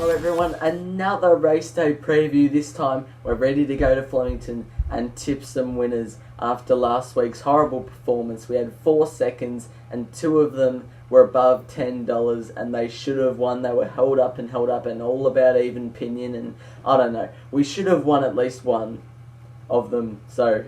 Hello everyone, another race day preview. This time we're ready to go to Flemington and tip some winners after last week's horrible performance. We had 4 seconds and 2 of them were above $10 and they should have won. They were held up and all about even pinion, and I don't know. We should have won at least one of them. So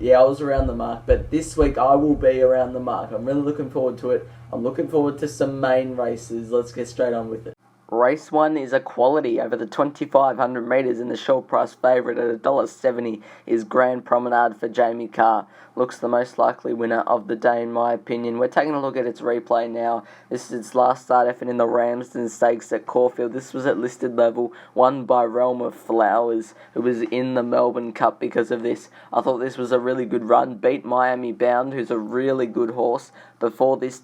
yeah, I was around the mark, but this week I will be around the mark. I'm really looking forward to it. I'm looking forward to some main races. Let's get straight on with it. Race 1 is a quality over the 2,500 metres, and the short price favourite at $1.70 is Grand Promenade for Jamie Kah. Looks the most likely winner of the day in my opinion. We're taking a look at its replay now. This is its last start effort in the Ramsden Stakes at Caulfield. This was at listed level, won by Realm of Flowers, who was in the Melbourne Cup because of this. I thought this was a really good run. Beat Miami Bound, who's a really good horse. Before this,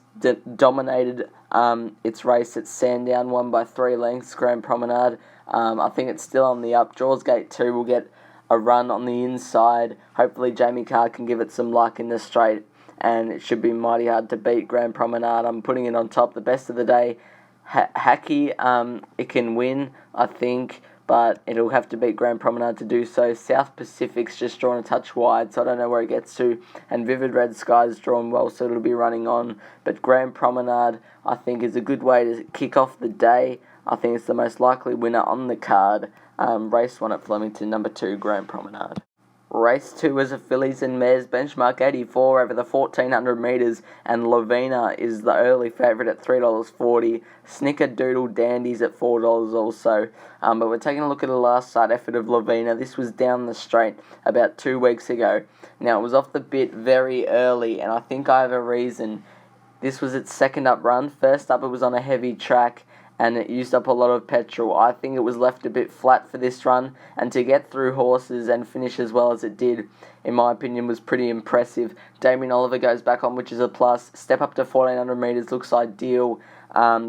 dominated its race at Sandown, won by 3 lengths, Grand Promenade. I think it's still on the up. Jaws Gate 2 will get a run on the inside. Hopefully Jamie Kah can give it some luck in the straight, and it should be mighty hard to beat Grand Promenade. I'm putting it on top. The best of the day, HAKY, it can win, I think, but it'll have to beat Grand Promenade to do so. South Pacific's just drawn a touch wide, so I don't know where it gets to. And VIVIDREDSKY drawn well, so it'll be running on. But Grand Promenade, I think, is a good way to kick off the day. I think it's the most likely winner on the card. Race 1 at Flemington, number 2, Grand Promenade. Race 2 is a fillies and mares benchmark 84 over the 1,400 metres, and Lavina is the early favourite at $3.40. Snickerdoodle Dandy's at $4 also. But we're taking a look at the last start effort of Lavina. This was down the straight about 2 weeks ago. Now, it was off the bit very early, and I think I have a reason. This was its second up run. First up, it was on a heavy track, and it used up a lot of petrol. I think it was left a bit flat for this run, and to get through horses and finish as well as it did, in my opinion, was pretty impressive. Damien Oliver goes back on, which is a plus. Step up to 1,400 metres looks ideal.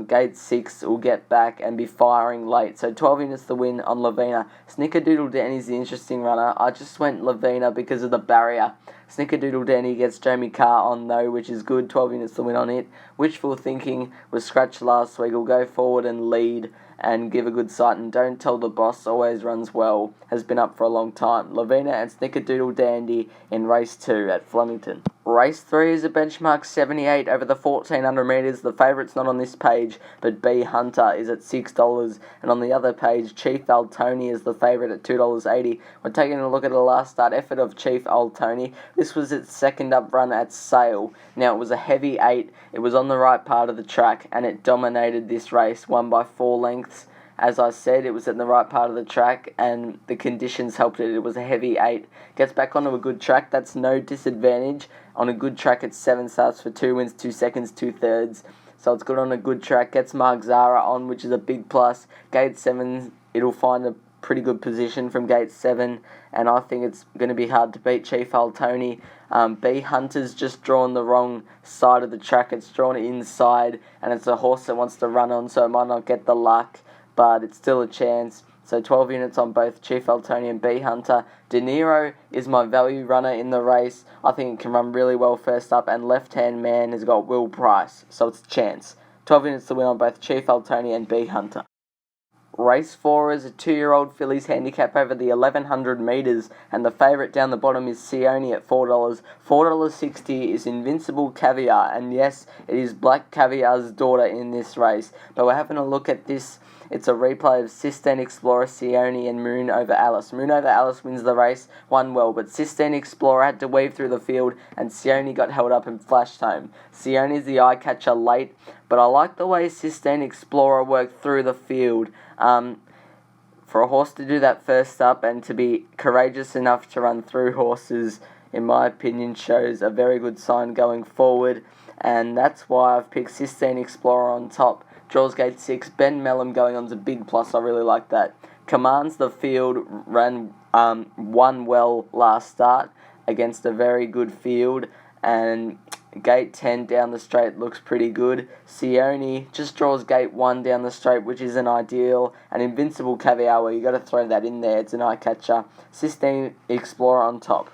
Gate 6 will get back and be firing late. So 12 units the win on Lavina. Snickerdoodle Danny's the interesting runner. I just went Lavina because of the barrier. Snickerdoodle Danny gets Jamie Kah on though, which is good. 12 units the win on it. Wishful Thinking was scratched last week. Will go forward and lead and give a good sight. And Don't Tell the Boss always runs well. Has been up for a long time. Lavina and Snickerdoodle Dandy in race 2 at Flemington. Race 3 is a benchmark 78 over the 1,400 metres. The favourite's not on this page, but BEEHUNTER is at $6. And on the other page, Chief ALTONY is the favourite at $2.80. We're taking a look at the last start effort of Chief ALTONY. This was its second up run at Sale. Now, it was a heavy 8. It was on the right part of the track, and it dominated this race, won by 4 lengths. As I said, it was in the right part of the track, and the conditions helped it. It was a heavy 8. Gets back onto a good track. That's no disadvantage. On a good track, it's 7 starts for 2 wins, 2 seconds, 2 thirds. So it's good on a good track. Gets Mark Zara on, which is a big plus. Gate 7, it'll find a pretty good position from Gate 7, and I think it's going to be hard to beat Chief ALTONY. BEEHUNTER's just drawn the wrong side of the track. It's drawn inside, and it's a horse that wants to run on, so it might not get the luck, but it's still a chance. So 12 units on both Chief ALTONY and BEEHUNTER. DENERO is my value runner in the race. I think it can run really well first up, and Left Hand Man has got Will Price, so it's a chance. 12 units to win on both Chief ALTONY and BEEHUNTER. Race 4 is a 2-year-old fillies handicap over the 1,100 metres, and the favourite down the bottom is SEONEE at $4. $4.60 is Invincible CAVIAR, and yes, it is Black Caviar's daughter in this race. But we're having a look at this. It's a replay of Sistine Explorer, SEONEE, and Moon Over Alice. Moon Over Alice wins the race, won well, but Sistine Explorer had to weave through the field, and SEONEE got held up and flashed home. SEONEE's the eye catcher late, but I like the way Sistine Explorer worked through the field. For a horse to do that first up and to be courageous enough to run through horses, in my opinion, shows a very good sign going forward, and that's why I've picked Sistine Explorer on top. Jaws Gate 6, Ben Melham going on to big plus. I really like that. Commands the Field ran won well last start against a very good field, and Gate 10 down the straight looks pretty good. SEONEE just draws Gate 1 down the straight, which isn't ideal. And Invincible CAVIAR, well, you got to throw that in there. It's an eye catcher. Sistine Explorer on top.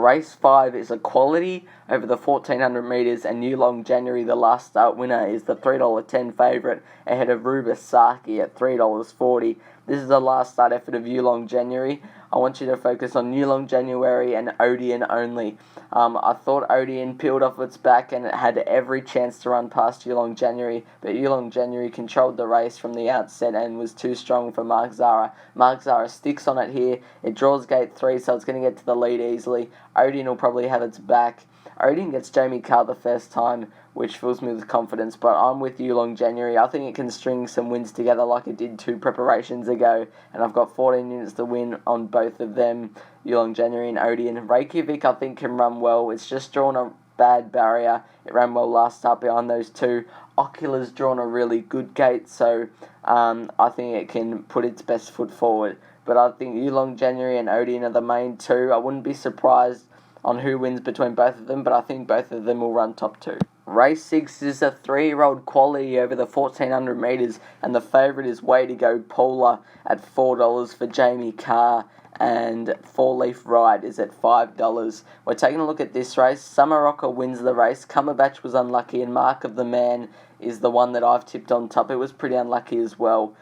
Race 5 is a quality over the 1400 metres, and Yulong January, the last start winner, is the $3.10 favourite ahead of REUBER at $3.40. This is the last start effort of Yulong January. I want you to focus on Yulong January and ODEON only. I thought ODEON peeled off its back and it had every chance to run past Yulong January, but Yulong January controlled the race from the outset and was too strong for Mark Zahra. Mark Zahra sticks on it here. It draws gate 3, so it's going to get to the lead easily. ODEON will probably have its back. ODEON gets Jamie Carr the first time, which fills me with confidence, but I'm with Yulong January. I think it can string some wins together like it did 2 preparations ago, and I've got 14 units to win on both of them, Yulong January and ODEON. REYKJAVIK I think can run well. It's just drawn a bad barrier. It ran well last start behind those 2. OCULAR's drawn a really good gate, so I think it can put its best foot forward. But I think Yulong January and ODEON are the main 2. I wouldn't be surprised on who wins between both of them, but I think both of them will run top 2. Race 6 is a 3-year-old quality over the 1400 metres, and the favourite is Way to Go PAULA at $4 for Jamie Carr, and 4 Leaf Ride is at $5. We're taking a look at this race. Summer Rocker wins the race. Cumberbatch was unlucky, and Mark of the Man is the one that I've tipped on top. It was pretty unlucky as well.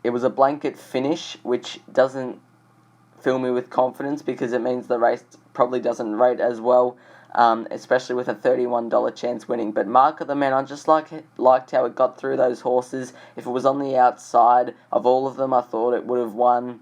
It was a blanket finish, which doesn't fill me with confidence because it means the race probably doesn't rate as well, especially with a $31 chance winning. But Mark of the Man, I just liked how it got through those horses. If it was on the outside of all of them, I thought it would have won.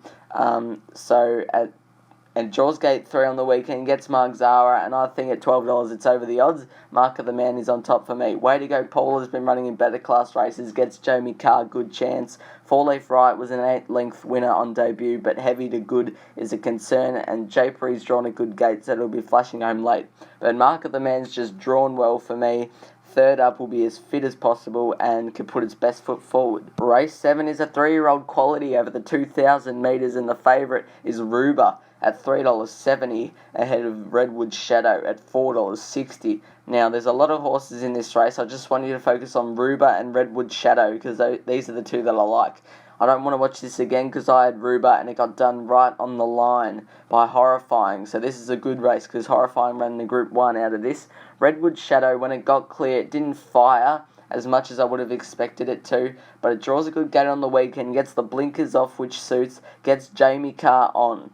And draws gate 3 on the weekend, gets Mark Zahra, and I think at $12 it's over the odds. Mark of the Man is on top for me. Way to Go Paul has been running in better class races, gets Jamie Carr, good chance. 4 Leaf Right was an 8-length winner on debut, but heavy to good is a concern, and Japery's drawn a good gate, so it'll be flashing home late. But Mark of the Man's just drawn well for me. Third up will be as fit as possible and can put its best foot forward. Race 7 is a 3-year-old quality over the 2,000 metres, and the favourite is REUBER at $3.70 ahead of Redwood Shadow at $4.60. Now, there's a lot of horses in this race. I just want you to focus on REUBER and Redwood Shadow because these are the 2 that I like. I don't want to watch this again because I had REUBER and it got done right on the line by Horrifying. So this is a good race because Horrifying ran the Group 1 out of this. Redwood Shadow, when it got clear, it didn't fire as much as I would have expected it to, but it draws a good gate on the weekend, gets the blinkers off, which suits, gets Jamie Carr on.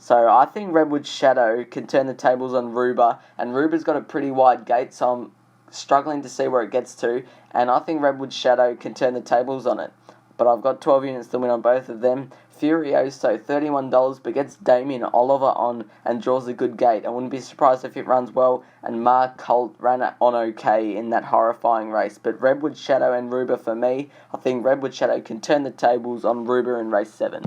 So I think Redwood Shadow can turn the tables on REUBER, and REUBER's got a pretty wide gate, so I'm struggling to see where it gets to, and I think Redwood Shadow can turn the tables on it. But I've got 12 units to win on both of them. Furioso, $31, but gets Damien Oliver on and draws a good gate. I wouldn't be surprised if it runs well, and MARCOLT ran it on okay in that Horrifying race. But Redwood Shadow and REUBER for me, I think Redwood Shadow can turn the tables on REUBER in race 7.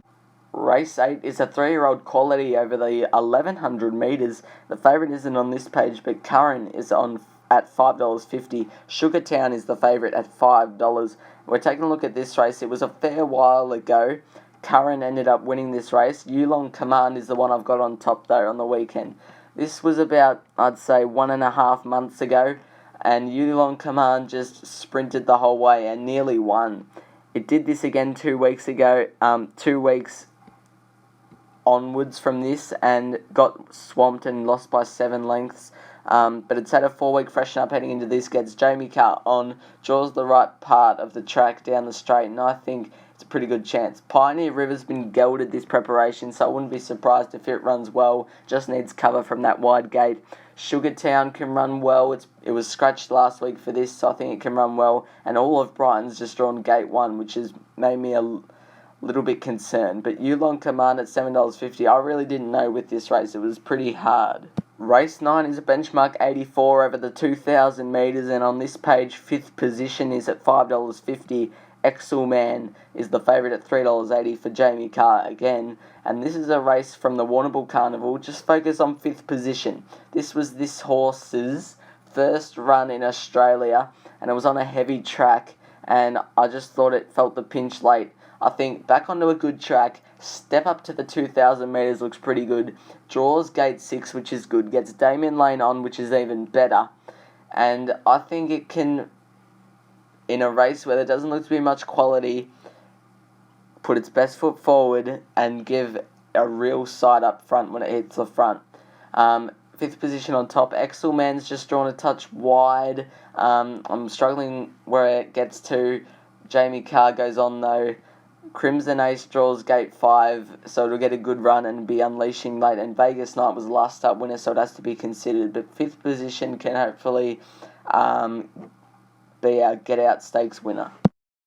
Race 8 is a 3-year-old quality over the 1100 metres. The favourite isn't on this page, but Curran is on at $5.50. SUGARTOWN is the favourite at $5. We're taking a look at this race. It was a fair while ago. Curran ended up winning this race. Yulong Command is the one I've got on top though on the weekend. This was about, I'd say, 1.5 months ago, and Yulong Command just sprinted the whole way and nearly won. It did this again 2 weeks ago, 2 weeks onwards from this, and got swamped and lost by 7 lengths. But it's had a 4-week freshen up heading into this, gets Jamie Carr on, draws the right part of the track down the straight, and I think it's a pretty good chance. Pioneer River's been gelded this preparation, so I wouldn't be surprised if it runs well, just needs cover from that wide gate. SUGARTOWN can run well, it was scratched last week for this, so I think it can run well, and all of Brighton's just drawn gate 1, which has made me a little bit concerned. But Yulong Command at $7.50, I really didn't know with this race, it was pretty hard. Race 9 is a benchmark 84 over the 2,000 metres, and on this page, 5th position is at $5.50. EXCELMAN is the favourite at $3.80 for Jamie Carr again, and this is a race from the Warrnambool Carnival. Just focus on 5th position. This was this horse's first run in Australia, and it was on a heavy track, and I just thought it felt the pinch late. I think back onto a good track, step up to the 2,000 metres looks pretty good, draws gate 6, which is good, gets Damien Lane on, which is even better, and I think it can, in a race where there doesn't look to be much quality, put its best foot forward and give a real side up front when it hits the front. Fifth position on top, EXCELMAN's just drawn a touch wide. I'm struggling where it gets to. Jamie Carr goes on though. Crimson Ace draws gate 5, so it'll get a good run and be unleashing late. And Vegas Knight was the last start winner, so it has to be considered. But 5th position can hopefully be our get out stakes winner.